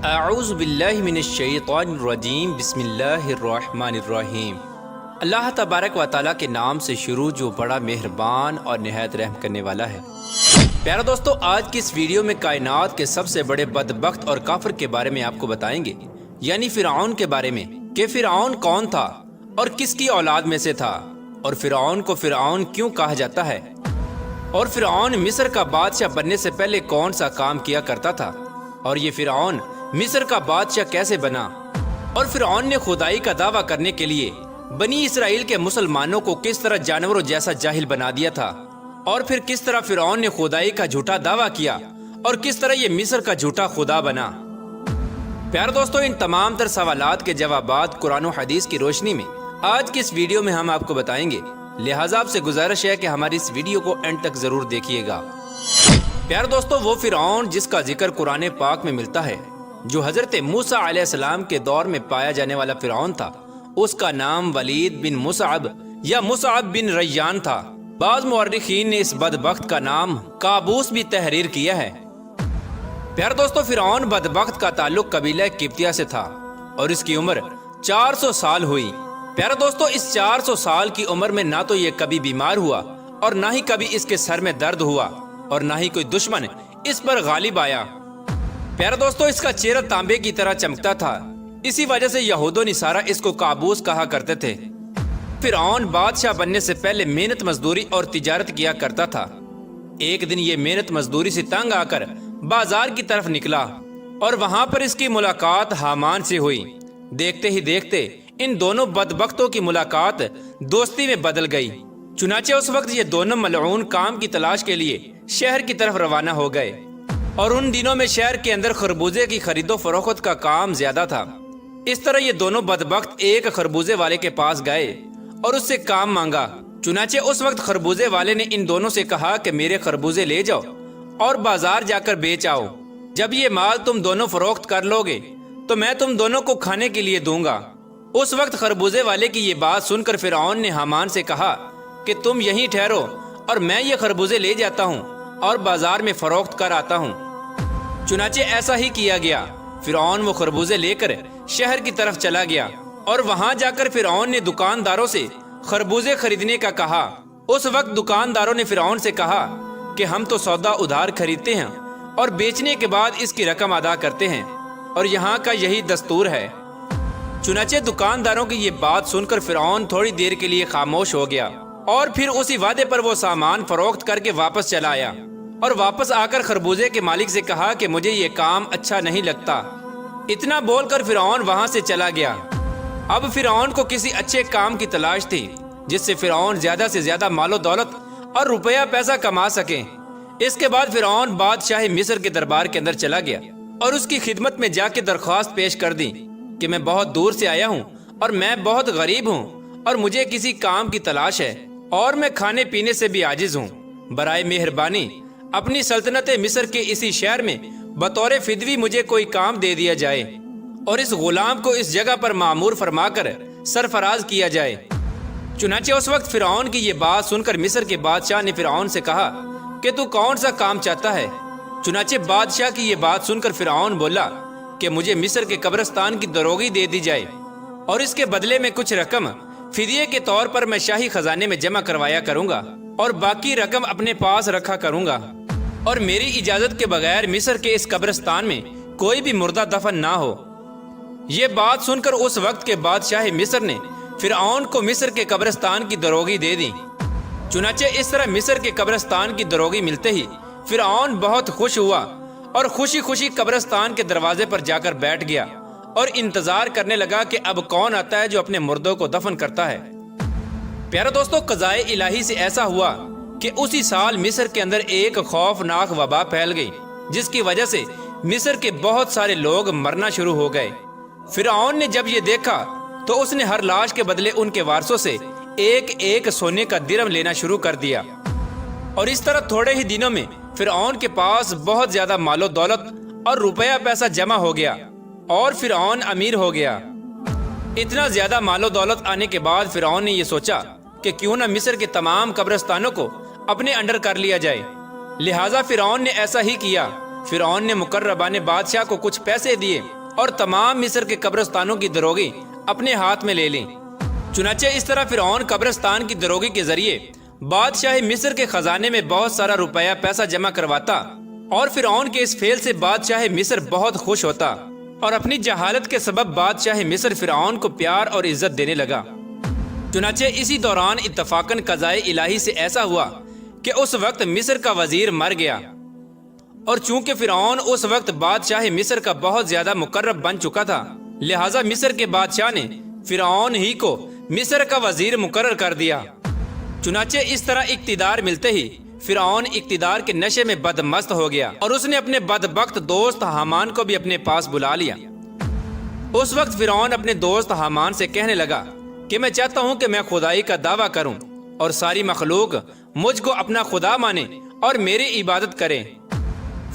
اعوذ باللہ من الشیطان الرجیم بسم اللہ الرحمن الرحیم۔ اللہ تبارک و تعالیٰ کے نام سے شروع جو بڑا مہربان اور نہایت رحم کرنے والا ہے۔ پیارا دوستو، آج کی اس ویڈیو میں کائنات کے سب سے بڑے بدبخت اور کافر کے بارے میں آپ کو بتائیں گے، یعنی فرعون کے بارے میں، کہ فرعون کون تھا اور کس کی اولاد میں سے تھا، اور فرعون کو فرعون کیوں کہا جاتا ہے، اور فرعون مصر کا بادشاہ بننے سے پہلے کون سا کام کیا کرتا تھا، اور یہ فرعون مصر کا بادشاہ کیسے بنا، اور فرعون نے خدائی کا دعویٰ کرنے کے لیے بنی اسرائیل کے مسلمانوں کو کس طرح جانوروں جیسا جاہل بنا دیا تھا، اور پھر کس طرح فرعون نے خدائی کا جھوٹا دعویٰ کیا اور کس طرح یہ مصر کا جھوٹا خدا بنا۔ پیارے دوستو، ان تمام تر سوالات کے جوابات قرآن و حدیث کی روشنی میں آج کی اس ویڈیو میں ہم آپ کو بتائیں گے، لہٰذا آپ سے گزارش ہے کہ ہماری اس ویڈیو کو اینڈ تک ضرور دیکھیے گا۔ پیارے دوستو، وہ فرعون جس کا ذکر قرآن پاک میں ملتا ہے، جو حضرت موسیٰ علیہ السلام کے دور میں پایا جانے والا فرعون تھا، اس کا نام ولید بن مصعب یا مصعب بن ریان تھا۔ بعض مورخین نے اس بدبخت کا نام کابوس بھی تحریر کیا ہے۔ پیارے دوستو، فرعون بدبخت کا تعلق قبیلہ قبطیہ سے تھا اور اس کی عمر 400 سال ہوئی۔ پیارے دوستو، اس 400 سال کی عمر میں نہ تو یہ کبھی بیمار ہوا اور نہ ہی کبھی اس کے سر میں درد ہوا اور نہ ہی کوئی دشمن اس پر غالب آیا۔ پیارے دوستو، اس کا چہرہ تانبے کی طرح چمکتا تھا، اسی وجہ سے یہود و نصارہ اس کو کابوس کہا کرتے تھے۔ فرعون بادشاہ بننے سے پہلے محنت مزدوری اور تجارت کیا کرتا تھا۔ ایک دن یہ محنت مزدوری سے تنگ آ کر بازار کی طرف نکلا اور وہاں پر اس کی ملاقات حامان سے ہوئی۔ دیکھتے ہی دیکھتے ان دونوں بدبختوں کی ملاقات دوستی میں بدل گئی۔ چنانچہ اس وقت یہ دونوں ملعون کام کی تلاش کے لیے شہر کی طرف روانہ ہو گئے، اور ان دنوں میں شہر کے اندر خربوزے کی خرید و فروخت کا کام زیادہ تھا۔ اس طرح یہ دونوں بدبخت ایک خربوزے والے کے پاس گئے اور اس سے کام مانگا۔ چنانچہ اس وقت خربوزے والے نے ان دونوں سے کہا کہ میرے خربوزے لے جاؤ اور بازار جا کر بیچ آؤ۔ جب یہ مال تم دونوں فروخت کر لو گے تو میں تم دونوں کو کھانے کے لیے دوں گا۔ اس وقت خربوزے والے کی یہ بات سن کر فرعون نے حامان سے کہا کہ تم یہیں ٹھہرو اور میں یہ خربوزے لے جاتا ہوں اور بازار میں فروخت کر آتا ہوں۔ چنانچہ ایسا ہی کیا گیا۔ فرعون وہ خربوزے لے کر شہر کی طرف چلا گیا اور وہاں جا کر فرعون نے دکانداروں سے خربوزے خریدنے کا کہا۔ اس وقت دکانداروں نے فرعون سے کہا کہ ہم تو سودا ادھار خریدتے ہیں اور بیچنے کے بعد اس کی رقم ادا کرتے ہیں، اور یہاں کا یہی دستور ہے۔ چنانچہ دکانداروں کی یہ بات سن کر فرعون تھوڑی دیر کے لیے خاموش ہو گیا، اور پھر اسی وعدے پر وہ سامان فروخت کر کے واپس چلا آیا، اور واپس آ کر خربوزے کے مالک سے کہا کہ مجھے یہ کام اچھا نہیں لگتا۔ اتنا بول کر فرعون وہاں سے چلا گیا۔ اب فرعون کو کسی اچھے کام کی تلاش تھی جس سے فرعون زیادہ سے زیادہ مال و دولت اور روپیہ پیسہ کما سکے۔ اس کے بعد فرعون بادشاہ مصر کے دربار کے اندر چلا گیا اور اس کی خدمت میں جا کے درخواست پیش کر دی کہ میں بہت دور سے آیا ہوں اور میں بہت غریب ہوں اور مجھے کسی کام کی تلاش ہے، اور میں کھانے پینے سے بھی عاجز ہوں۔ برائے مہربانی اپنی سلطنت مصر کے اسی شہر میں بطور فدوی مجھے کوئی کام دے دیا جائے اور اس غلام کو اس جگہ پر مامور فرما کر سرفراز کیا جائے۔ چنانچہ اس وقت فرعون کی یہ بات سن کر مصر کے بادشاہ نے فرعون سے کہا کہ تو کون سا کام چاہتا ہے؟ چنانچہ بادشاہ کی یہ بات سن کر فرعون بولا کہ مجھے مصر کے قبرستان کی دروگی دے دی جائے، اور اس کے بدلے میں کچھ رقم فدیے کے طور پر میں شاہی خزانے میں جمع کروایا کروں گا، اور باقی رقم اپنے پاس رکھا کروں گا، اور میری اجازت کے بغیر مصر کے اس قبرستان میں کوئی بھی مردہ دفن نہ ہو۔ یہ بات سن کر اس وقت کے بادشاہ مصر نے فرعون کو مصر کے قبرستان کی دروگی دے دی۔ چنانچہ اس طرح مصر کے قبرستان کی دروگی ملتے ہی فرعون بہت خوش ہوا اور خوشی خوشی قبرستان کے دروازے پر جا کر بیٹھ گیا اور انتظار کرنے لگا کہ اب کون آتا ہے جو اپنے مردوں کو دفن کرتا ہے۔ پیارے دوستو، قضائے الہی سے ایسا ہوا کہ اسی سال مصر کے اندر ایک خوفناک وبا پھیل گئی، جس کی وجہ سے مصر کے بہت سارے لوگ مرنا شروع ہو گئے۔ فرعون نے جب یہ دیکھا تو اس نے ہر لاش کے بدلے ان کے وارثوں سے ایک ایک سونے کا درم لینا شروع کر دیا، اور اس طرح تھوڑے ہی دنوں میں فرعون کے پاس بہت زیادہ مال و دولت اور روپیہ پیسہ جمع ہو گیا اور فرعون امیر ہو گیا۔ اتنا زیادہ مال و دولت آنے کے بعد فرعون نے یہ سوچا کہ کیوں نہ مصر کے تمام قبرستانوں کو اپنے انڈر کر لیا جائے۔ لہٰذا فرعون نے ایسا ہی کیا فرعون نے مقربان بادشاہ کو کچھ پیسے دیے اور تمام مصر کے قبرستانوں کی دروگی اپنے ہاتھ میں لے لی۔ چنانچہ اس طرح فرعون قبرستان کی دروگی کے ذریعے بادشاہ مصر کے خزانے میں بہت سارا روپیہ پیسہ جمع کرواتا، اور فرعون کے اس فعل سے بادشاہ مصر بہت خوش ہوتا، اور اپنی جہالت کے سبب بادشاہ مصر فرعون کو پیار اور عزت دینے لگا۔ چنانچہ اسی دوران اتفاقاً قضائے الہی سے ایسا ہوا کہ اس وقت مصر کا وزیر مر گیا، اور چونکہ فرعون اس وقت بادشاہ مصر کا بہت زیادہ مقرب بن چکا تھا، لہٰذا مصر کے بادشاہ نے فرعون ہی کو مصر کا وزیر مقرر کر دیا۔ چنانچہ اس طرح اقتدار ملتے ہی فرعون اقتدار کے نشے میں بدمست ہو گیا، اور اس نے اپنے بدبخت دوست حامان کو بھی اپنے پاس بلا لیا۔ اس وقت فرعون اپنے دوست حامان سے کہنے لگا کہ میں چاہتا ہوں کہ میں خدائی کا دعویٰ کروں اور ساری مخلوق مجھ کو اپنا خدا مانے اور میری عبادت کرے۔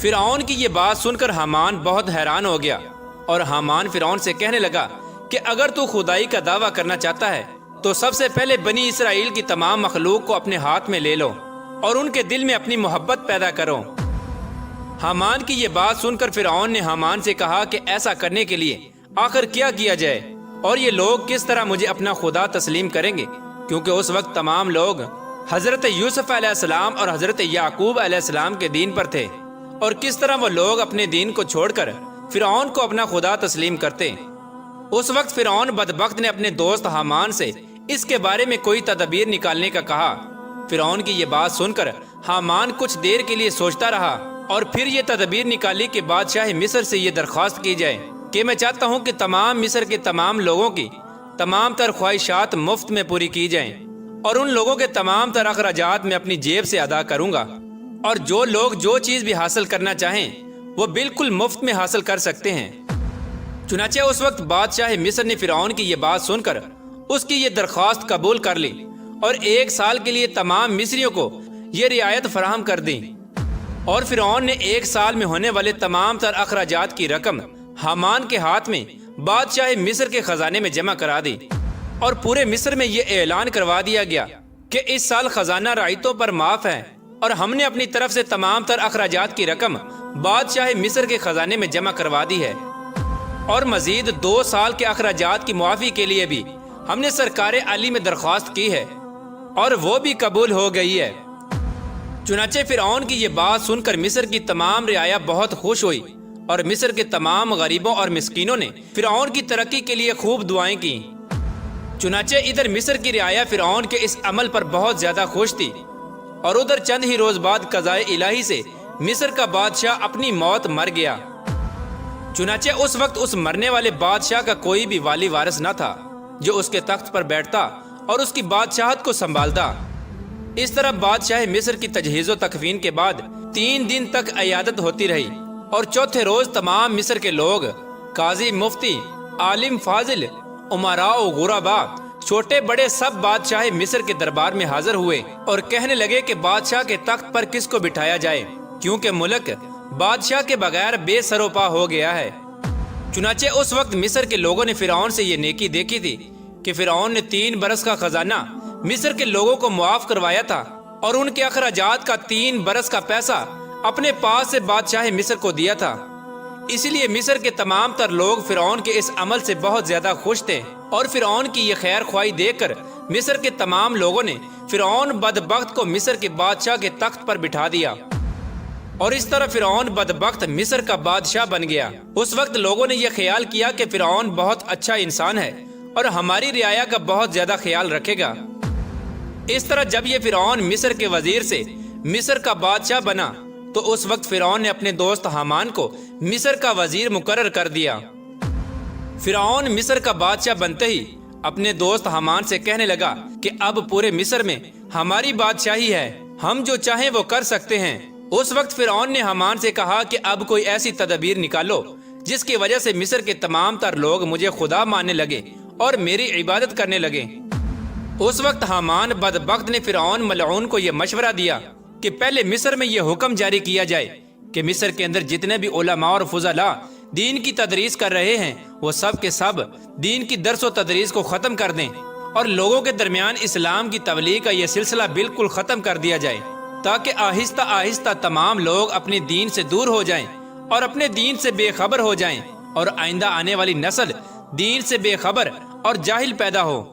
فرعون کی یہ بات سن کر حامان بہت حیران ہو گیا، اور حامان فرعون سے کہنے لگا کہ اگر تو خدائی کا دعویٰ کرنا چاہتا ہے تو سب سے پہلے بنی اسرائیل کی تمام مخلوق کو اپنے ہاتھ میں لے لو اور ان کے دل میں اپنی محبت پیدا کرو۔ حامان کی یہ بات سن کر فرعون نے حامان سے کہا کہ ایسا کرنے کے لیے آخر کیا کیا جائے، اور یہ لوگ کس طرح مجھے اپنا خدا تسلیم کریں گے، کیونکہ اس وقت تمام لوگ حضرت یوسف علیہ السلام اور حضرت یعقوب علیہ السلام کے دین پر تھے، اور کس طرح وہ لوگ اپنے دین کو چھوڑ کر فرعون کو اپنا خدا تسلیم کرتے۔ اس وقت فرعون بدبخت نے اپنے دوست حامان سے اس کے بارے میں کوئی تدبیر نکالنے کا کہا۔ فرعون کی یہ بات سن کر حامان کچھ دیر کے لیے سوچتا رہا، اور پھر یہ تدبیر نکالی کہ بادشاہ مصر سے یہ درخواست کی جائے کہ میں چاہتا ہوں کہ تمام مصر کے تمام لوگوں کی تمام تر خواہشات مفت میں پوری کی جائیں، اور ان لوگوں کے تمام تر اخراجات میں اپنی جیب سے ادا کروں گا، اور جو لوگ جو چیز بھی حاصل کرنا چاہیں وہ بالکل مفت میں حاصل کر سکتے ہیں۔ چنانچہ اس وقت بادشاہ مصر نے فرعون کی یہ بات سن کر اس کی یہ درخواست قبول کر لی، اور 1 سال کے لیے تمام مصریوں کو یہ رعایت فراہم کر دی، اور فرعون نے 1 سال میں ہونے والے تمام تر اخراجات کی رقم حامان کے ہاتھ میں بادشاہ مصر کے خزانے میں جمع کرا دی، اور پورے مصر میں یہ اعلان کروا دیا گیا کہ اس سال خزانہ رعیتوں پر معاف ہے، اور ہم نے اپنی طرف سے تمام تر اخراجات کی رقم بادشاہ مصر کے خزانے میں جمع کروا دی ہے، اور مزید 2 سال کے اخراجات کی معافی کے لیے بھی ہم نے سرکار علی میں درخواست کی ہے، اور وہ بھی قبول ہو گئی ہے۔ چنانچہ فرعون کی یہ بات سن کر مصر کی تمام رعایا بہت خوش ہوئی، اور مصر کے تمام غریبوں اور مسکینوں نے فرعون کی ترقی کے لیے خوب دعائیں کی۔ چنانچہ ادھر مصر کی رعایا فرعون کے اس عمل پر بہت زیادہ خوش تھی، اور ادھر چند ہی روز بعد قضائے الہی سے مصر کا بادشاہ اپنی موت مر گیا۔ چنانچہ اس وقت اس مرنے والے بادشاہ کا کوئی بھی والی وارث نہ تھا جو اس کے تخت پر بیٹھتا اور اس کی بادشاہت کو سنبھالتا۔ اس طرح بادشاہ مصر کی تجہیز و تکفین کے بعد 3 دن تک عیادت ہوتی رہی، اور چوتھے روز تمام مصر کے لوگ، قاضی، مفتی، عالم، فاضل، امراء و غرباء، چھوٹے بڑے سب بادشاہ مصر کے دربار میں حاضر ہوئے اور کہنے لگے کہ بادشاہ کے تخت پر کس کو بٹھایا جائے، کیونکہ ملک بادشاہ کے بغیر بے سروپا ہو گیا ہے۔ چنانچہ اس وقت مصر کے لوگوں نے فرعون سے یہ نیکی دیکھی تھی کہ فرعون نے 3 برس کا خزانہ مصر کے لوگوں کو معاف کروایا تھا، اور ان کے اخراجات کا 3 برس کا پیسہ اپنے پاس سے بادشاہ مصر کو دیا تھا۔ اسی لیے مصر کے تمام تر لوگ فرعون کے اس عمل سے بہت زیادہ خوش تھے، اور فرعون کی یہ خیر خواہی دیکھ کر مصر کے تمام لوگوں نے فرعون بدبخت کو مصر کے بادشاہ کے تخت پر بٹھا دیا، اور اس طرح فرعون بدبخت مصر کا بادشاہ بن گیا۔ اس وقت لوگوں نے یہ خیال کیا کہ فرعون بہت اچھا انسان ہے اور ہماری رعایا کا بہت زیادہ خیال رکھے گا۔ اس طرح جب یہ فرعون مصر کے وزیر سے مصر کا بادشاہ بنا تو اس وقت فرعون نے اپنے دوست حامان کو مصر کا وزیر مقرر کر دیا۔ فرعون مصر کا بادشاہ بنتے ہی اپنے دوست حامان سے کہنے لگا کہ اب پورے مصر میں ہماری بادشاہی ہے، ہم جو چاہیں وہ کر سکتے ہیں۔ اس وقت فرعون نے حامان سے کہا کہ اب کوئی ایسی تدبیر نکالو جس کی وجہ سے مصر کے تمام تر لوگ مجھے خدا ماننے لگے اور میری عبادت کرنے لگے۔ اس وقت حامان بدبخت نے فرعون ملعون کو یہ مشورہ دیا کہ پہلے مصر میں یہ حکم جاری کیا جائے کہ مصر کے اندر جتنے بھی علماء اور فضلاء دین کی تدریس کر رہے ہیں وہ سب کے سب دین کی درس و تدریس کو ختم کر دیں، اور لوگوں کے درمیان اسلام کی تبلیغ کا یہ سلسلہ بالکل ختم کر دیا جائے، تاکہ آہستہ آہستہ تمام لوگ اپنے دین سے دور ہو جائیں اور اپنے دین سے بے خبر ہو جائیں اور آئندہ آنے والی نسل دین سے بے خبر اور جاہل پیدا ہو۔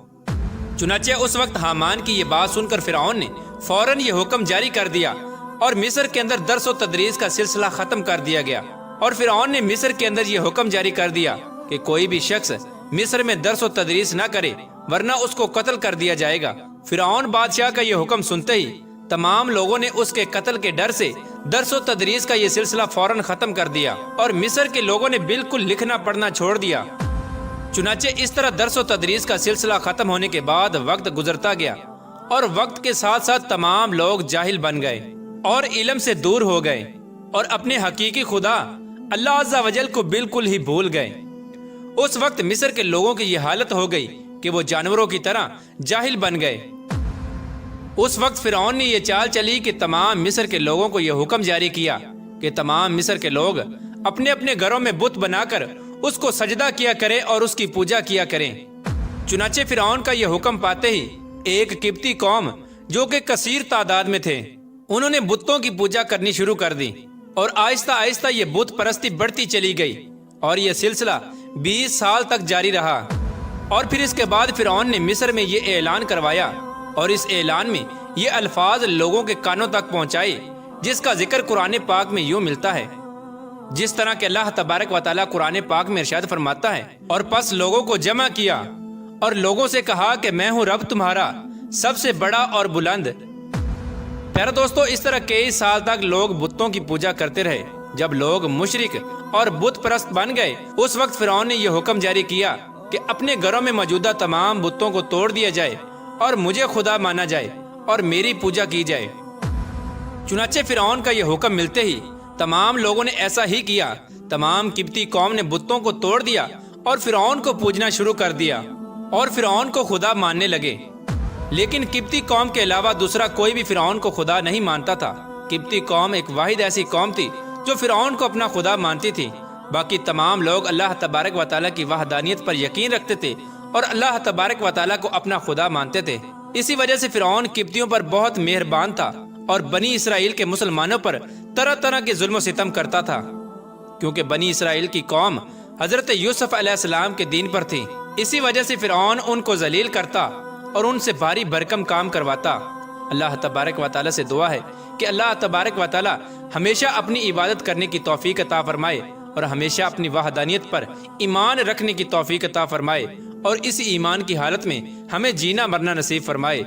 چنانچہ اس وقت حامان کی یہ بات سن کر فرعون نے فوراً یہ حکم جاری کر دیا اور مصر کے اندر درس و تدریس کا سلسلہ ختم کر دیا گیا۔ اور فرعون نے مصر کے اندر یہ حکم جاری کر دیا کہ کوئی بھی شخص مصر میں درس و تدریس نہ کرے ورنہ اس کو قتل کر دیا جائے گا۔ فرعون بادشاہ کا یہ حکم سنتے ہی تمام لوگوں نے اس کے قتل کے ڈر سے درس و تدریس کا یہ سلسلہ فوراً ختم کر دیا اور مصر کے لوگوں نے بالکل لکھنا پڑھنا چھوڑ دیا۔ چنانچہ اس طرح درس و تدریس کا سلسلہ ختم ہونے کے بعد وقت گزرتا گیا اور وقت کے ساتھ ساتھ تمام لوگ جاہل بن گئے اور علم سے دور ہو گئے اور اپنے حقیقی خدا اللہ عز و جل کو بالکل ہی بھول گئے۔ اس وقت مصر کے لوگوں کی یہ حالت ہو گئی کہ وہ جانوروں کی طرح جاہل بن گئے۔ اس وقت فرعون نے یہ چال چلی کہ تمام مصر کے لوگوں کو یہ حکم جاری کیا کہ تمام مصر کے لوگ اپنے اپنے گھروں میں بت بنا کر اس کو سجدہ کیا کریں اور اس کی پوجا کیا کریں۔ چنانچہ فرعون کا یہ حکم پاتے ہی ایک قبطی قوم جو کہ کثیر تعداد میں تھے انہوں نے بتوں کی پوجا کرنی شروع کر دی اور آہستہ آہستہ یہ بت پرستی بڑھتی چلی گئی اور یہ سلسلہ 20 سال تک جاری رہا۔ اور پھر اس کے بعد فرعون نے مصر میں یہ اعلان کروایا اور اس اعلان میں یہ الفاظ لوگوں کے کانوں تک پہنچائے جس کا ذکر قرآن پاک میں یوں ملتا ہے جس طرح کہ اللہ تبارک و تعالیٰ قرآن پاک میں ارشاد فرماتا ہے، اور پس لوگوں کو جمع کیا اور لوگوں سے کہا کہ میں ہوں رب تمہارا سب سے بڑا اور بلند۔ پیارے دوستو، اس طرح کئی سال تک لوگ بتوں کی پوجا کرتے رہے۔ جب لوگ مشرک اور بت پرست بن گئے اس وقت فرعون نے یہ حکم جاری کیا کہ اپنے گھروں میں موجودہ تمام بتوں کو توڑ دیا جائے اور مجھے خدا مانا جائے اور میری پوجا کی جائے۔ چنانچہ فرعون کا یہ حکم ملتے ہی تمام لوگوں نے ایسا ہی کیا۔ تمام قبطی قوم نے بتوں کو توڑ دیا اور فرعون کو پوجنا شروع کر دیا اور فرعون کو خدا ماننے لگے۔ لیکن قبطی قوم کے علاوہ دوسرا کوئی بھی فرعون کو خدا نہیں مانتا تھا۔ قبطی قوم ایک واحد ایسی قوم تھی جو فرعون کو اپنا خدا مانتی تھی۔ باقی تمام لوگ اللہ تبارک و تعالیٰ کی وحدانیت پر یقین رکھتے تھے اور اللہ تبارک و تعالیٰ کو اپنا خدا مانتے تھے۔ اسی وجہ سے فرعون قبطیوں پر بہت مہربان تھا اور بنی اسرائیل کے مسلمانوں پر طرح طرح کے ظلم و ستم کرتا تھا، کیونکہ بنی اسرائیل کی قوم حضرت یوسف علیہ السلام کے دین پر تھی۔ اسی وجہ سے فرعون ان کو ذلیل کرتا اور ان سے بھاری بھرکم کام کرواتا۔ اللہ تبارک و تعالیٰ سے دعا ہے کہ اللہ تبارک و تعالیٰ ہمیشہ اپنی عبادت کرنے کی توفیق عطا فرمائے اور ہمیشہ اپنی وحدانیت پر ایمان رکھنے کی توفیق عطا فرمائے اور اس ایمان کی حالت میں ہمیں جینا مرنا نصیب فرمائے۔